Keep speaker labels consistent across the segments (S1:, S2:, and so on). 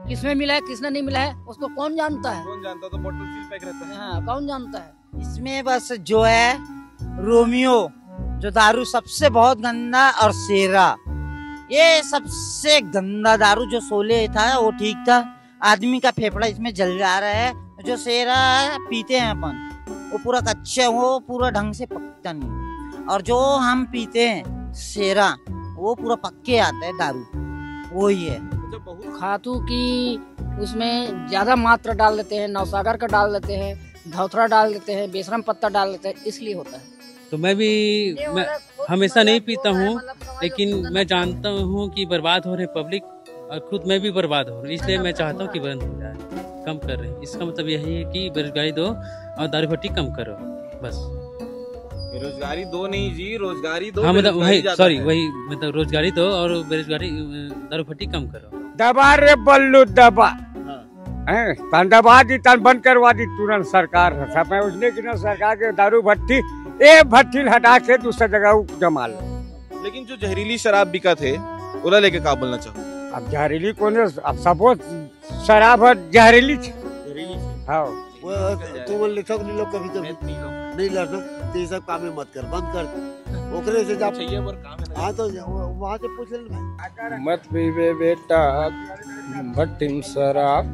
S1: किसमें मिला है किसने नहीं मिला है उसको कौन जानता है।
S2: कौन जानता, तो बोतल सील पैक रहता है।
S1: हाँ, कौन जानता है।
S3: इसमें बस जो है रोमियो जो दारू सबसे बहुत गंदा, और सेरा ये सबसे गंदा दारू। जो सोले था वो ठीक था, आदमी का फेफड़ा इसमें जल जा रहा है। जो सेरा पीते हैं अपन वो पूरा कच्चा, वो पूरा ढंग से पकता नहीं, और जो हम पीते हैं सेरा वो पूरा पक्के आता है दारू, वो ही है।
S1: खातू की उसमें ज्यादा मात्रा डाल देते हैं, नवसागर का डाल देते हैं, धौथरा डाल देते हैं, बेशरम पत्ता डाल देते हैं, इसलिए होता है।
S4: तो मैं हमेशा नहीं पीता हूँ, लेकिन मैं जानता हूँ कि बर्बाद हो रहे पब्लिक, और खुद मैं भी बर्बाद हो रहा हूँ, इसलिए मैं चाहता हूँ कि बंद हो जाए, कम कर रहे हैं। इसका मतलब यही है कि बेरोजगारी दो और दारू भट्टी कम करो, बस।
S2: बेरोजगारी दो नहीं जी, रोजगारी दो।
S4: हाँ, मतलब वही मतलब रोजगारी दो और बेरोजगारी दारू भट्टी कम करो।
S5: दबा रे बल्लू दबा, दबा दी तन बंद करवा दी तुरंत सरकार। समय उसने की ना सरकार के दारू भट्टी ए भट्टी हटा के दूसरी जगह जमा लो।
S2: लेकिन जो जहरीली शराब बिका थे उला लेके का बोलना चाहो?
S5: अब जहरीली कौन, अब सबो शराब जहरीली हाँ।
S6: तू बोल लेता नहीं, लोग कभी कभी नहीं लड़ना तो ये सब काम में मत कर, बंद कर। ओकरे से जब
S2: चाहिए पर काम है।
S6: हाँ, तो वहाँ से पूछ लेना।
S5: मत पीबे बेटा भट्टी में शराब,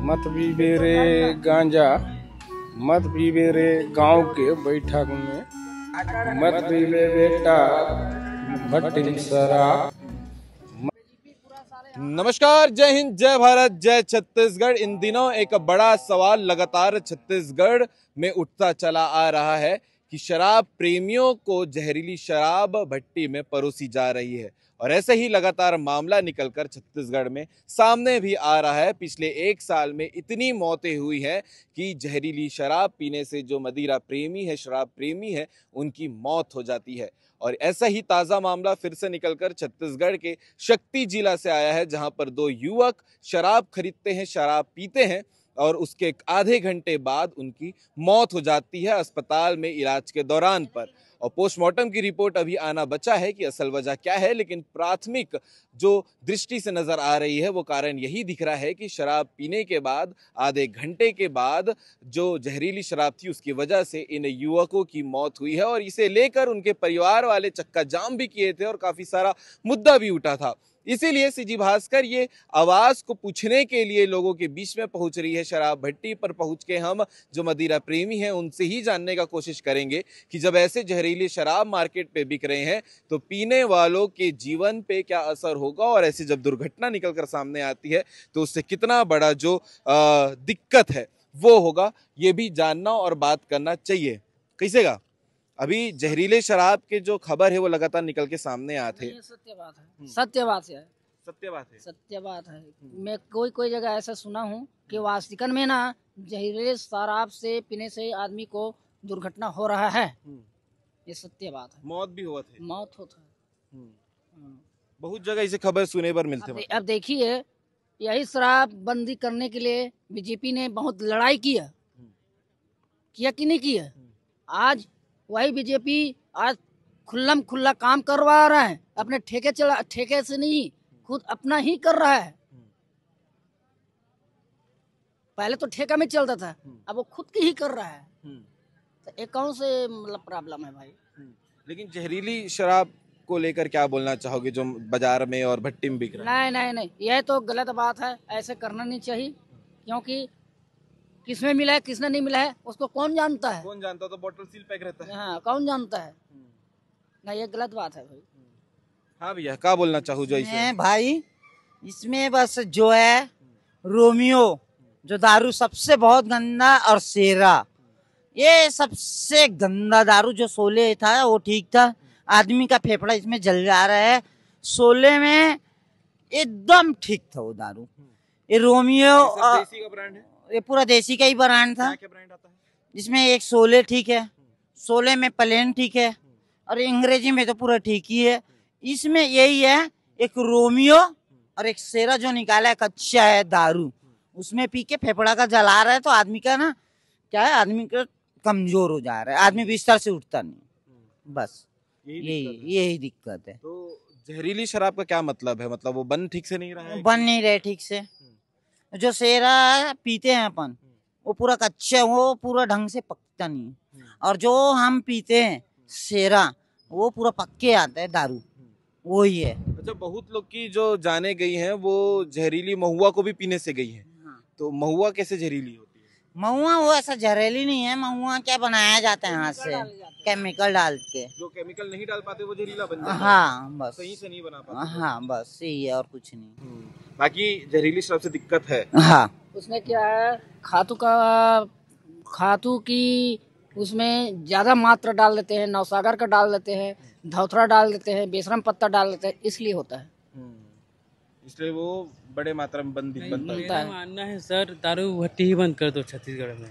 S5: मत पीबे रे गांजा, मत पीबे रे गांव के बैठक में, मत पीबे बेटा भट्टी में शराब।
S2: नमस्कार, जय हिंद, जय भारत, जय छत्तीसगढ़। इन दिनों एक बड़ा सवाल लगातार छत्तीसगढ़ में उठता चला आ रहा है कि शराब प्रेमियों को जहरीली शराब भट्टी में परोसी जा रही है, और ऐसे ही लगातार मामला निकलकर छत्तीसगढ़ में सामने भी आ रहा है। पिछले एक साल में इतनी मौतें हुई हैं कि जहरीली शराब पीने से जो मदिरा प्रेमी है, शराब प्रेमी है, उनकी मौत हो जाती है। और ऐसा ही ताज़ा मामला फिर से निकलकर छत्तीसगढ़ के शक्ति जिला से आया है, जहां पर दो युवक शराब खरीदते हैं, शराब पीते हैं, और उसके आधे घंटे बाद उनकी मौत हो जाती है अस्पताल में इलाज के दौरान पर। और पोस्टमार्टम की रिपोर्ट अभी आना बचा है कि असल वजह क्या है, लेकिन प्राथमिक जो दृष्टि से नजर आ रही है वो कारण यही दिख रहा है कि शराब पीने के बाद आधे घंटे के बाद जो जहरीली शराब थी उसकी वजह से इन युवकों की मौत हुई है। और इसे लेकर उनके परिवार वाले चक्का जाम भी किए थे और काफी सारा मुद्दा भी उठा था। इसीलिए सीजी भास्कर ये आवाज को पूछने के लिए लोगों के बीच में पहुंच रही है। शराब भट्टी पर पहुंच के हम जो मदिरा प्रेमी हैं उनसे ही जानने का कोशिश करेंगे कि जब ऐसे जहरीली शराब मार्केट पे बिक रहे हैं तो पीने वालों के जीवन पे क्या असर होगा, और ऐसी जब दुर्घटना निकलकर सामने आती है तो उससे कितना बड़ा जो दिक्कत है वो होगा, ये भी जानना और बात करना चाहिए। कैसे का अभी जहरीले शराब के जो खबर है वो लगातार निकल के सामने आते हैं।
S1: सत्य बात है, सत्य बात है,
S2: सत्य बात है,
S1: सत्य बात है। मैं कोई जगह ऐसा सुना हूँ कि वास्तविकन में ना जहरीले शराब से पीने से आदमी को दुर्घटना हो रहा है। ये सत्य बात है,
S2: मौत भी हुआ थे,
S1: मौत होता है।
S2: बहुत जगह इसे खबर सुने पर मिलते हैं।
S1: अब देखिए, यही शराब बंदी करने के लिए बीजेपी ने बहुत लड़ाई किया कि नहीं किया। आज वही बीजेपी आज खुल्लम खुल्ला काम करवा रहा है, अपने ठेके से नहीं, खुद अपना ही कर रहा है। पहले तो ठेका में चलता था, अब वो खुद की ही कर रहा है। तो एक कौन से मतलब प्रॉब्लम है भाई।
S2: लेकिन जहरीली शराब को लेकर क्या बोलना चाहोगे जो बाजार में और भट्टी में बिक रहा है?
S1: नहीं, यह तो गलत बात है, ऐसे करना नहीं चाहिए। क्योंकि किसमें मिला है किसने नहीं मिला है उसको कौन जानता है।
S2: कौन जानता, तो बोतल सील पैक रहता है।
S1: हाँ, कौन जानता है। नहीं, ये गलत बात है भाई।
S2: हाँ भैया, क्या बोलना चाहूँ जो इसे?
S3: भाई इसमें बस जो है रोमियो जो दारू सबसे बहुत गंदा, और सेरा ये सबसे गंदा दारू। जो सोले था वो ठीक था, आदमी का फेफड़ा इसमें जल जा रहा है। सोले में एकदम ठीक था वो दारू। ये रोमियो
S2: देसी का ब्रांड है,
S3: ये पूरा देसी का ही ब्रांड था।
S2: क्या ब्रांड आता है?
S3: जिसमें एक सोले ठीक है, सोले में प्लेन ठीक है, और अंग्रेजी में तो पूरा ठीक ही है। इसमें यही है, एक रोमियो और एक सेरा जो निकाला है कच्चा है दारू, उसमें पी के फेफड़ा का जला रहा है। तो आदमी का ना क्या है, आदमी का कमजोर हो जा रहा है, आदमी बिस्तर से उठता नहीं। बस यही दिक्कत है।
S2: तो जहरीली शराब का क्या मतलब है? मतलब वो बन ठीक से नहीं रहा है?
S3: बन नहीं रहे ठीक से, जो सेरा पीते हैं अपन वो पूरा कच्चा, वो पूरा ढंग से पकता नहीं है। और जो हम पीते हैं सेरा वो पूरा पक्के आता है दारू, वही है।
S2: अच्छा, बहुत लोग की जो जाने गई हैं वो जहरीली महुआ को भी पीने से गई हैं। तो महुआ कैसे जहरीली होती है?
S3: महुआ वो ऐसा जहरीली नहीं है। महुआ क्या बनाया जाता है हाथ से, केमिकल डाल के।
S2: जो केमिकल नहीं डाल पाते वो जहरीला बन जाता है।
S3: हाँ बस
S2: सही से नहीं बना पाते।
S3: हाँ बस यही है और कुछ नहीं।
S2: बाकी जहरीली शराब से दिक्कत है।
S3: हाँ
S1: उसमें क्या है, खातू की उसमें ज्यादा मात्रा डाल देते हैं, नौसागर का डाल देते हैं, धौथरा डाल देते हैं, बेशरम पत्ता डाल देते हैं, इसलिए होता है।
S2: इसलिए वो बड़े मात्रा में बनता है।
S4: मेरा मानना है सर, दारू भट्टी ही बंद कर दो छत्तीसगढ़ में,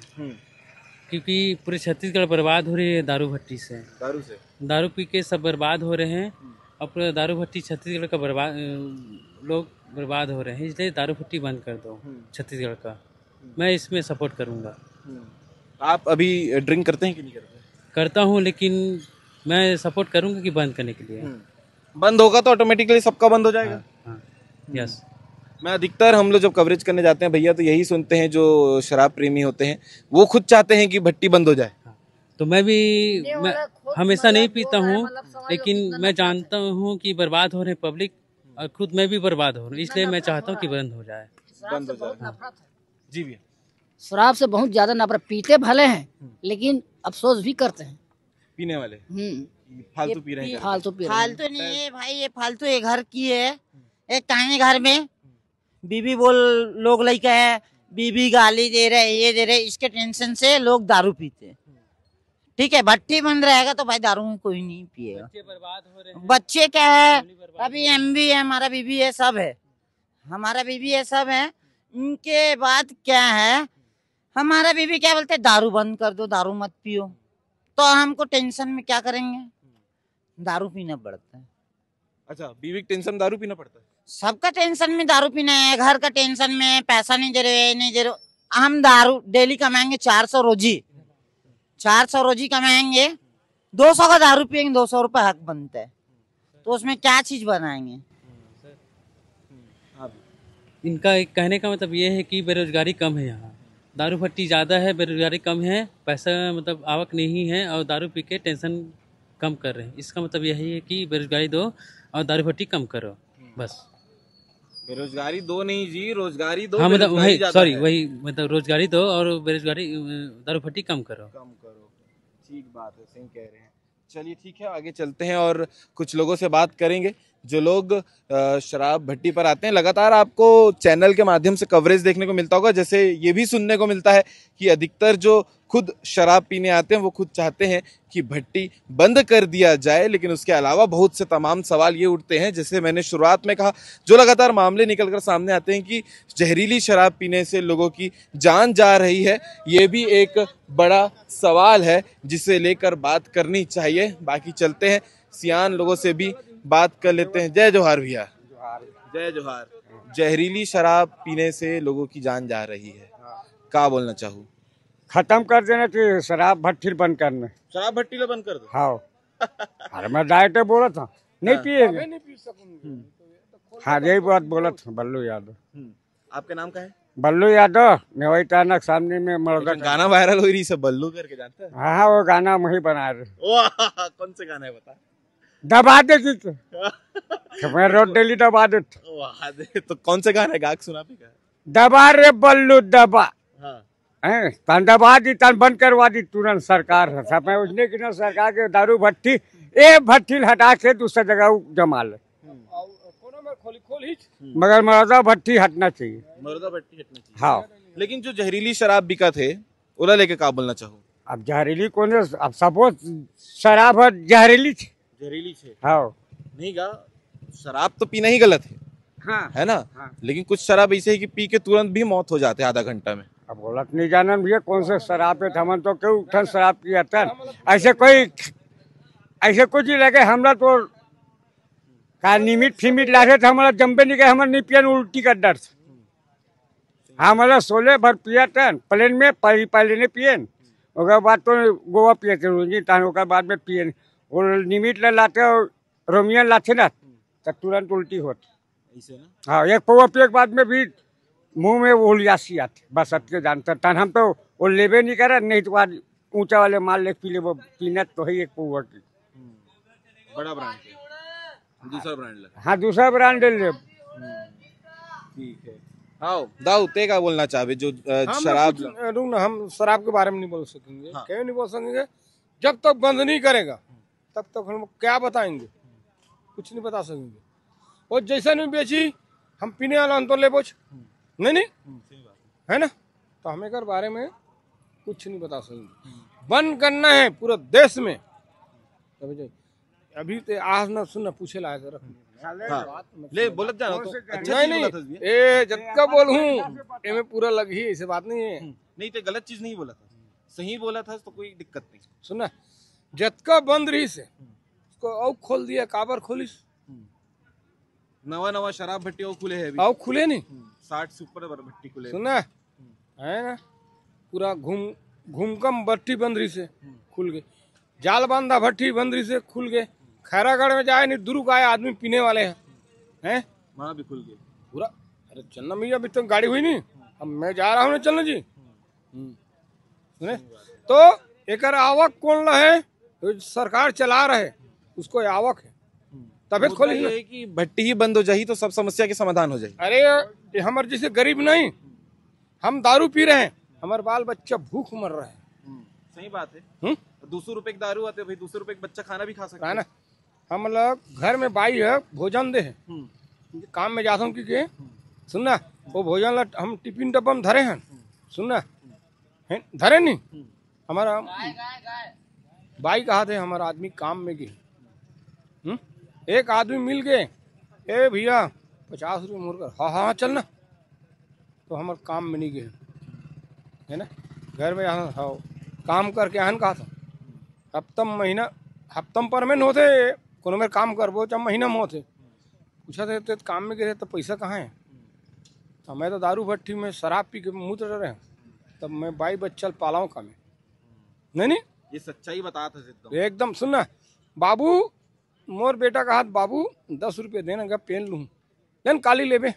S4: क्योंकि पूरे छत्तीसगढ़ बर्बाद हो रही है दारू भट्टी से। दारू पी के सब बर्बाद हो रहे हैं और पूरा दारू भट्टी छत्तीसगढ़ का लोग बर्बाद हो रहे हैं, इसलिए दारू भट्टी बंद कर दो छत्तीसगढ़ का। मैं इसमें सपोर्ट करूंगा।
S2: आप अभी ड्रिंक करते हैं कि नहीं करते?
S4: करता हूं, लेकिन मैं सपोर्ट करूंगा कि बंद करने के लिए।
S2: बंद होगा तो ऑटोमेटिकली सबका बंद हो जाएगा।
S4: हाँ, यस।
S2: मैं अधिकतर हम लोग जब कवरेज करने जाते हैं भैया तो यही सुनते हैं, जो शराब प्रेमी होते हैं वो खुद चाहते हैं कि भट्टी बंद हो जाए।
S4: तो मैं हमेशा नहीं पीता हूँ, लेकिन मैं जानता हूँ कि बर्बाद हो रहे पब्लिक और खुद मैं भी बर्बाद हो रहा हूँ, इसलिए मैं चाहता हूँ कि बंद हो जाए।
S2: बंद हो जाए। जी भैया।
S1: शराब से बहुत ज्यादा नफरत, पीते भले हैं लेकिन अफसोस भी करते हैं।
S2: पीने वाले फालतू पी रहे हैं।
S1: फालतू
S3: नहीं है भाई, ये फालतू ये घर की है। एक कहानी घर में बीबी बोल लोग लड़का है, बीबी गाली दे रहे, ये दे रहे, इसके टेंशन से लोग दारू पीते हैं। ठीक है, भट्टी बंद रहेगा तो भाई दारू में कोई नहीं पिएगा।
S4: बच्चे बर्बाद हो रहे हैं।
S3: बच्चे क्या है, अभी एमबी है, हमारा बीबी है, सब है, हमारा बीबी है, सब है। इनके बाद क्या है, हमारा बीबी क्या बोलते हैं, दारू बंद कर दो, दारू मत पियो। तो हमको टेंशन में क्या करेंगे, दारू पीना पड़ता है।
S2: अच्छा, बीवी के टेंशन दारू पीना पड़ता है।
S3: सबका टेंशन में दारू पीना है, घर का टेंशन में, पैसा नहीं दे रहे, नहीं दे रहे। हम दारू डेली कमाएंगे 400 रोजी, 400 रोजी कमाएंगे, 200 का दारू पियेंगे, 200 रुपए हक बनता है। तो उसमें क्या चीज बनाएंगे।
S4: इनका एक कहने का मतलब ये है कि बेरोजगारी कम है यहाँ, दारू भट्टी ज़्यादा है, बेरोजगारी कम है, पैसा मतलब आवक नहीं है और दारू पी के टेंशन कम कर रहे हैं। इसका मतलब यही है कि बेरोजगारी दो और दारू भट्टी कम करो, बस।
S2: बेरोजगारी दो नहीं जी, रोजगारी दो।
S4: हाँ मतलब वही, सॉरी वही, मतलब रोजगारी दो और बेरोजगारी दारू भट्टी कम करो।
S2: ठीक बात है, सही कह रहे हैं। चलिए ठीक है, आगे चलते हैं और कुछ लोगों से बात करेंगे जो लोग शराब भट्टी पर आते हैं। लगातार आपको चैनल के माध्यम से कवरेज देखने को मिलता होगा, जैसे ये भी सुनने को मिलता है कि अधिकतर जो खुद शराब पीने आते हैं वो खुद चाहते हैं कि भट्टी बंद कर दिया जाए। लेकिन उसके अलावा बहुत से तमाम सवाल ये उठते हैं, जैसे मैंने शुरुआत में कहा, जो लगातार मामले निकल कर सामने आते हैं कि जहरीली शराब पीने से लोगों की जान जा रही है। ये भी एक बड़ा सवाल है जिसे लेकर बात करनी चाहिए। बाकी चलते हैं, सियान लोगों से भी बात कर लेते हैं। जय जोहार भैया। जय जोहार। जहरीली शराब पीने से लोगों की जान जा रही है, क्या बोलना चाहूँ?
S5: खत्म कर देना चाहिए, शराब भट्टी बंद करना।
S2: शराब भट्टी लो बंद कर दो।
S5: हाँ अरे मैं डायरेक्ट बोला था नहीं पिएंगे। हाँ यही बात बोला था, बल्लू यादव।
S2: आपका नाम क्या है?
S5: बल्लू यादव, नेवई टानक सामने में मरगा।
S2: गाना वायरल हो रही, सब बल्लू करके जानते हैं।
S5: हाँ वो गाना वही बना रहे।
S2: कौन से गाना है बता?
S5: दबा दे तो मैं रोड डेली दबा दे।
S2: तो कौन से गाना है, गा के सुना भी का?
S5: दबा रे बल्लू दबा।
S2: हाँ।
S5: तन दबा दी, तन बंद करवा दी तुरंत सरकार। मैं उसने की ना सरकार के दारू भट्टी ए भट्टी हटा के दूसरा जगह जमा ले, मगर मरदा भट्टी हटना चाहिए।
S2: मरदा भट्टी हटना चाहिए।
S5: हाँ।
S2: लेकिन जो जहरीली शराब बिका थे उला लेके क्या बोलना चाहूँ?
S5: अब जहरीली कौन है, अब सपोज शराब जहरीली थी।
S2: जहरीली छे।
S5: हाँ
S2: नहीं गा, शराब तो पीना ही गलत है।
S5: हाँ
S2: है ना। हाँ। लेकिन कुछ शराब ऐसे है कि पी के तुरंत भी मौत हो जाते हैं आधा घंटा में।
S5: अब बोलत नहीं जाना भैया कौन से शराब पे हमन तो क्यों उठन शराब पिया था। ऐसे कोई ऐसे कुछ ही लगे हमरा तो का निमित फिमित लागे थे, हमारा जम्बे नहीं गए, हमारे नहीं पियन उल्टी का डर था। हमारा 16 भर पिया था प्लेन में, पहले नहीं पियन, उसके बाद तो गोवा पिए थे, बाद में पियन और निमित लाते रोमियन लाते ना तो तुरंत उल्टी होती। हाँ एक पौवा पिए के बाद में भी
S7: मुंह में वो लियासी आते बस अत के जानते तन हम तो वो लेबे नहीं करे नहीं तो आज ऊंचा वाले माल ले पी ले वो पीना तो है एक पौवा की
S2: बड़ा ब्रांड है, दूसरा ब्रांड लगा।
S7: हाँ दूसरा ब्रांड ले
S2: ठीक है। हाँ दाऊ ते का बोलना चाहे जो शराब
S5: रुक ना, हम शराब के बारे में नहीं बोल सकेंगे। क्यों नहीं बोल सकेंगे? जब तक बंद नहीं करेगा तब तक हम क्या बताएंगे, कुछ नहीं बता सकेंगे। और जैसा नहीं बेची हम पीने वाला हम तो ले बोझ नहीं है ना, तो हमें कर बारे में कुछ नहीं बता सकेंगे। बंद करना है पूरे देश में। अभी तो आज ना सुन ना पूछे लायक रख
S2: ले बोलत जाना तो अच्छा
S5: नहीं
S2: नहीं
S5: नहीं
S2: बोला था भैया।
S5: ए जब बोलूं एमे पूरा लग ही ऐसे बात नहीं है।
S2: नहीं तो गलत चीज नहीं बोला था, सही बोला था तो कोई दिक्कत नहीं।
S5: सुना जतका बंद रही से उसको और खोल दिया, काबर खोलिस
S2: नवा नवा शराब भट्टी और खुले है अभी।
S5: और खुले नहीं
S2: 60 से ऊपर भट्टी खुले।
S5: सुना है ना, पूरा घूमकम भट्टी बंद रही से खुल गए, जाल बांधा भट्टी बंद रही से खुल गए। खैरागढ़ में जाए नहीं दुरुक आए आदमी पीने वाले हैं
S2: वहाँ भी खुल गए
S5: पूरा। अरे चलना भैया अभी तक गाड़ी हुई नहीं, अब मैं जा रहा हूँ ना चलना जी। सुने तो एक आवक कौन है तो सरकार चला रहे उसको आवक है तभी खोली
S2: ये है कि भट्टी ही बंद हो जाए तो सब समस्या के समाधान हो जाए।
S5: अरे ये हमारे जैसे गरीब नहीं, हम दारू पी रहे हैं, हमारे बाल बच्चा भूख मर रहे हैं।
S2: सही बात है। 200 रुपए की दारू आते भाई, 200 रुपए का बच्चा खाना भी खा सकता
S5: है ना। हम लोग घर में बाई है भोजन दे है, काम में जाता हूँ कि सुनना वो भोजन ला हम टिफिन डब्बा में धरे हैं, सुनना धरे नहीं हमारा बाई कहा थे हमारा आदमी काम में गए। एक आदमी मिल गए, ए भैया 50 रुपये मुर्गा, हाँ हाँ चलना, तो हमारे काम में नहीं गए है ना। घर में यहाँ हाँ काम करके आहन कहा था हफ्तम परमेंट होते कोनो में काम करबो चाहे महीना में होते पूछा थे तो काम में गए तो पैसा कहाँ है। तो मैं तो दारू भट्टी में शराब पी के मुँह रहे हैं, तब मैं बाई बच्चल पालाऊँ का में नहीं
S2: ये सच्चाई बता था
S5: एकदम। सुनना बाबू मोर बेटा का हाथ बाबू 10 रुपये देना का पेन लूँ लेन काली लेबे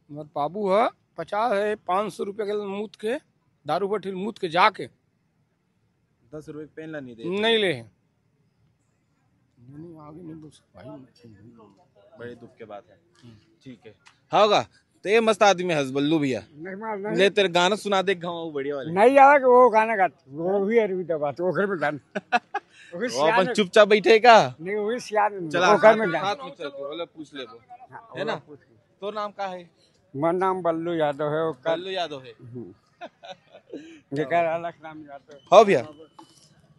S5: मत बाबू है 50 है 500 रुपये के मूत के दारू भट्टी मूत के जाके
S2: 10 रुपए पेन ला नहीं दे
S5: नहीं ले नहीं आगे नहीं बोल सकता भाई,
S2: बड़े दुख के बात है। ठीक है हाँ होगा तो ये मस्त आदमी है बल्लू भैया, ले तेरे गाना सुना दे गाँव बढ़िया वाले।
S7: नहीं आया कि वो गाना गाते वो भी अरबी बात ओखर में गाना
S2: वो अपन चुपचाप बैठे का
S7: नहीं वो भी सियान
S2: चला
S7: ओखर में गाना
S2: हाथ में चल के बोले पूछ ले वो है ना। तो नाम का है?
S7: मेरा नाम बल्लू यादव है,
S2: बल्लू यादव है।
S7: जेकर अलग नाम यादव।
S2: हाँ भैया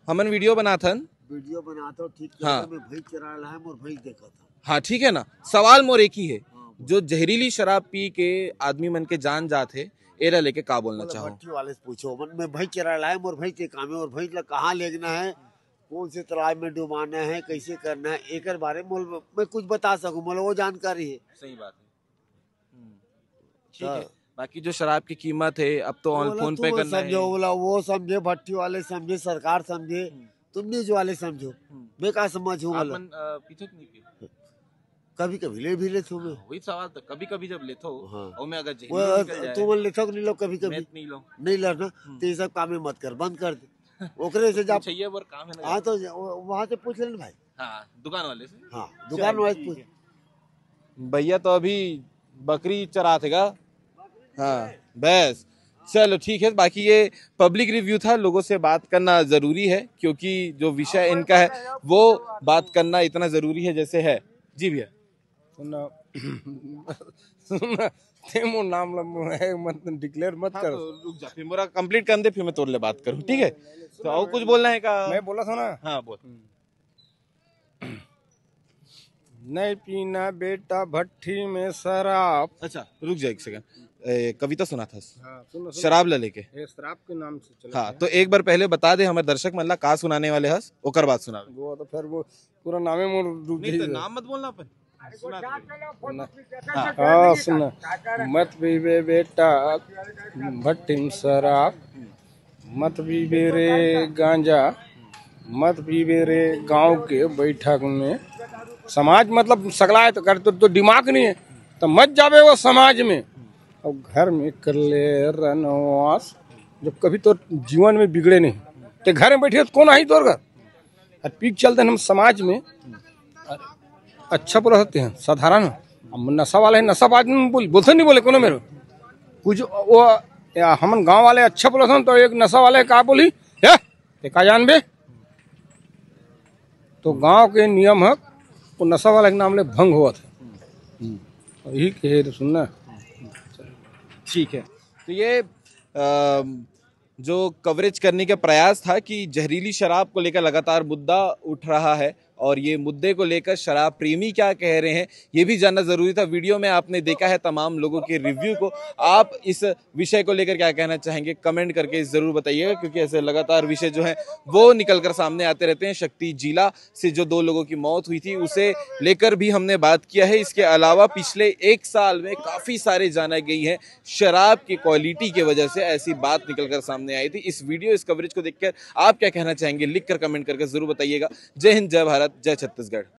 S2: हमन वीडियो बनाथन
S6: ठीक
S2: हाँ।
S6: मैं भाई चरा रहा है और भाई देखा था।
S2: हाँ ठीक है ना, सवाल मोर एक ही है, जो जहरीली शराब पी के आदमी मन के जान जाते एरा लेके का बोलना चाहो?
S6: भट्टी वाले से पूछो मन में भाई चरा रहा है और भाई के काम है और भाई कहाँ लेना है, कौन से तालाब में डुबाना है, कैसे करना है, एक बारे में मैं कुछ बता सकूं, मतलब वो जानकारी है।
S2: सही बात है। ठीक है। बाकी जो शराब की कीमत है अब तो फोन पे करना है।
S6: समझो बोला वो समझे, भट्टी वाले समझे, सरकार समझे, तुम न्यूज वाले समझो, मैं क्या समझूं।
S2: पीछे नहीं पी
S6: कभी कभी ले भी लेते हो,
S2: वही सवाल तो कभी कभी जब लेते हो
S6: हाँ।
S2: और मैं अगर
S6: तुम लेते हो नहीं लो कभी कभी नहीं लड़ना तो ये सब काम मत कर, बंद कर दे ओकरे से जब
S2: चाहिए वो काम है ना।
S6: हाँ तो वहाँ से पूछ लेना भाई।
S2: हाँ दुकान वाले से।
S6: हाँ दुकान वाले से पूछ।
S2: भैया तो अभी बकरी चराते का। हाँ बस चलो ठीक है। बाकी ये पब्लिक रिव्यू था, लोगों से बात करना जरूरी है क्योंकि जो विषय इनका है वो बात करना इतना जरूरी है जैसे है। जी भैया
S5: सुनना सुनना तेमो नाम है मत डिक्लेयर मत कर।
S2: तो रुक जा फिर मेरा कंप्लीट कर दे फिर मैं तोड़ ले बात करूँ। ठीक है तो और कुछ बोलना है का?
S5: मैं बोला था ना।
S2: हाँ बोल।
S5: नहीं पीना बेटा भट्टी में शराब।
S2: अच्छा रुक जा एक सेकंड, कविता सुना था
S5: हाँ, सुनो,
S2: शराब ला लेके।
S5: शराब के नाम से चला।
S2: हाँ तो एक बार पहले बता दे हमारे दर्शक मतलब का सुनाने वाले हस ओकर बात सुना।
S5: वो तो फिर वो पूरा नामे मोर डूब
S2: नहीं तो नाम मत बोलना अपन।
S5: हाँ सुना मत पीबे बेटा भट्टी में शराब, मत पीबे रे गांजा, मत पीबे रे गांव के बैठक में। समाज मतलब सगला है तो कर तो दिमाग नहीं है तो मत जावे वो समाज में, अब घर में कर ले रनवास, जब कभी तो जीवन में बिगड़े नहीं, तो घर में बैठे तो कौन आई तोर घर। और पीक चलते हैं हम समाज में अच्छा पर रहते हैं साधारण। अब नशा वाले हैं, नशा बात बोलते नहीं बोले कोनो मेरे कुछ वो हम गांव वाले अच्छा बोलते तो एक नशा वाले का बोली है का जान बे, तो गांव के नियम है वो नशा वाले के नाम ले भंग हुआ था। यही कहे सुनना।
S2: ठीक है, तो ये जो कवरेज करने का प्रयास था कि जहरीली शराब को लेकर लगातार मुद्दा उठ रहा है और ये मुद्दे को लेकर शराब प्रेमी क्या कह रहे हैं ये भी जानना जरूरी था। वीडियो में आपने देखा है तमाम लोगों के रिव्यू को, आप इस विषय को लेकर क्या कहना चाहेंगे कमेंट करके जरूर बताइएगा, क्योंकि ऐसे लगातार विषय जो है वो निकलकर सामने आते रहते हैं। शक्ति जिला से जो 2 लोगों की मौत हुई थी उसे लेकर भी हमने बात किया है। इसके अलावा पिछले 1 साल में काफी सारे जाना गई है शराब की क्वालिटी की वजह से, ऐसी बात निकलकर सामने आई थी। इस वीडियो इस कवरेज को देखकर आप क्या कहना चाहेंगे लिखकर कमेंट करके जरूर बताइएगा। जय हिंद, जय भारत, जय छत्तीसगढ़।